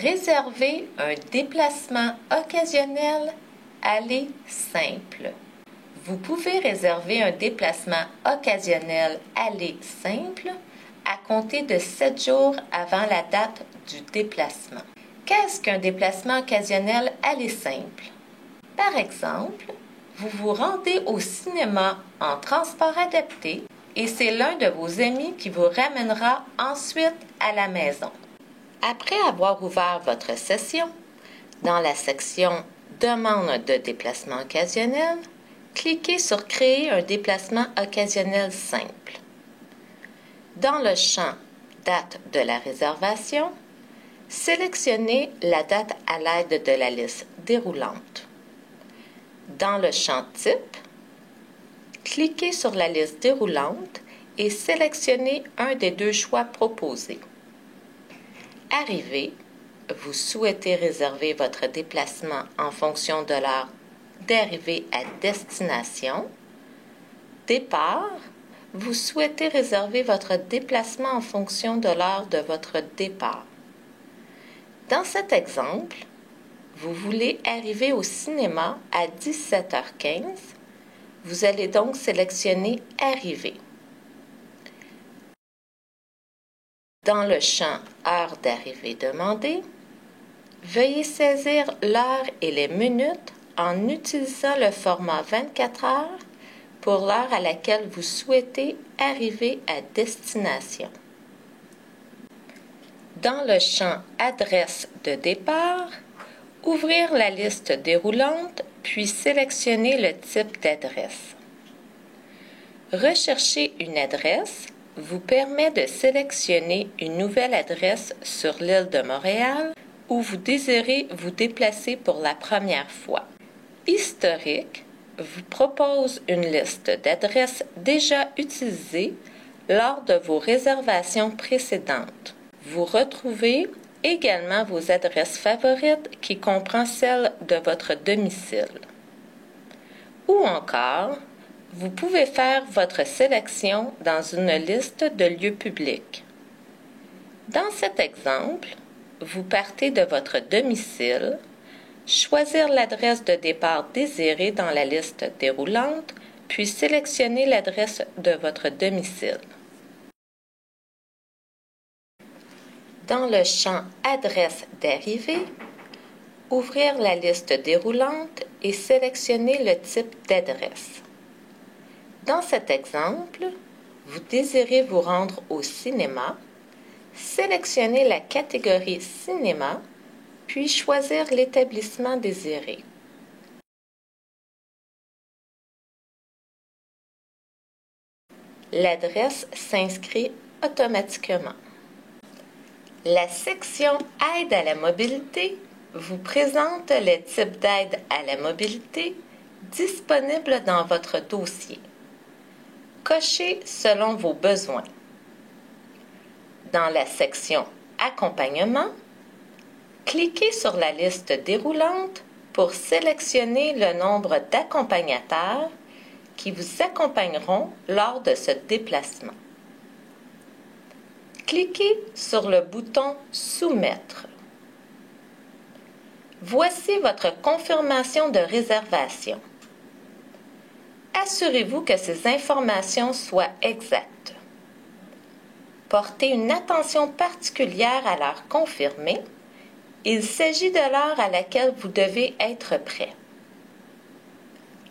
Réserver un déplacement occasionnel aller simple. Vous pouvez réserver un déplacement occasionnel aller simple à compter de 7 jours avant la date du déplacement. Qu'est-ce qu'un déplacement occasionnel aller simple? Par exemple, vous vous rendez au cinéma en transport adapté et c'est l'un de vos amis qui vous ramènera ensuite à la maison. Après avoir ouvert votre session, dans la section « Demande de déplacement occasionnel », cliquez sur « Créer un déplacement occasionnel simple ». Dans le champ « Date de la réservation », sélectionnez la date à l'aide de la liste déroulante. Dans le champ « Type », cliquez sur la liste déroulante et sélectionnez un des deux choix proposés. Arrivée, vous souhaitez réserver votre déplacement en fonction de l'heure d'arrivée à destination. Départ, vous souhaitez réserver votre déplacement en fonction de l'heure de votre départ. Dans cet exemple, vous voulez arriver au cinéma à 17h15. Vous allez donc sélectionner « Arriver ». Dans le champ « Heure d'arrivée demandée », veuillez saisir l'heure et les minutes en utilisant le format 24 heures pour l'heure à laquelle vous souhaitez arriver à destination. Dans le champ « Adresse de départ », ouvrir la liste déroulante puis sélectionner le type d'adresse. Rechercher une adresse vous permet de sélectionner une nouvelle adresse sur l'île de Montréal où vous désirez vous déplacer pour la première fois. Historique vous propose une liste d'adresses déjà utilisées lors de vos réservations précédentes. Vous retrouvez également vos adresses favorites qui comprend celle de votre domicile. Ou encore, vous pouvez faire votre sélection dans une liste de lieux publics. Dans cet exemple, vous partez de votre domicile, choisir l'adresse de départ désirée dans la liste déroulante, puis sélectionner l'adresse de votre domicile. Dans le champ « Adresse d'arrivée », ouvrir la liste déroulante et sélectionner le type d'adresse. Dans cet exemple, vous désirez vous rendre au cinéma, sélectionnez la catégorie « Cinéma », puis choisir l'établissement désiré. L'adresse s'inscrit automatiquement. La section « Aide à la mobilité » vous présente les types d'aide à la mobilité disponibles dans votre dossier. Cochez selon vos besoins. Dans la section « Accompagnement », cliquez sur la liste déroulante pour sélectionner le nombre d'accompagnateurs qui vous accompagneront lors de ce déplacement. Cliquez sur le bouton « Soumettre ». Voici votre confirmation de réservation. Assurez-vous que ces informations soient exactes. Portez une attention particulière à l'heure confirmée. Il s'agit de l'heure à laquelle vous devez être prêt.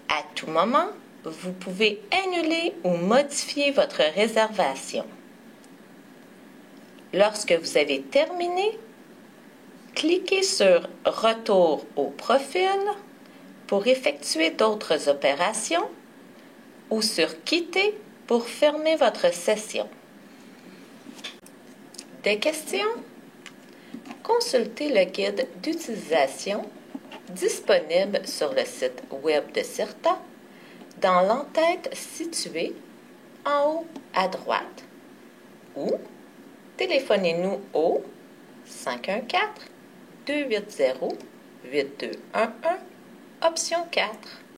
À tout moment, vous pouvez annuler ou modifier votre réservation. Lorsque vous avez terminé, cliquez sur « Retour au profil » pour effectuer d'autres opérations ou sur « Quitter » pour fermer votre session. Des questions? Consultez le guide d'utilisation disponible sur le site web de CIRTA dans l'entête située en haut à droite ou téléphonez-nous au 514-280-8211, option 4.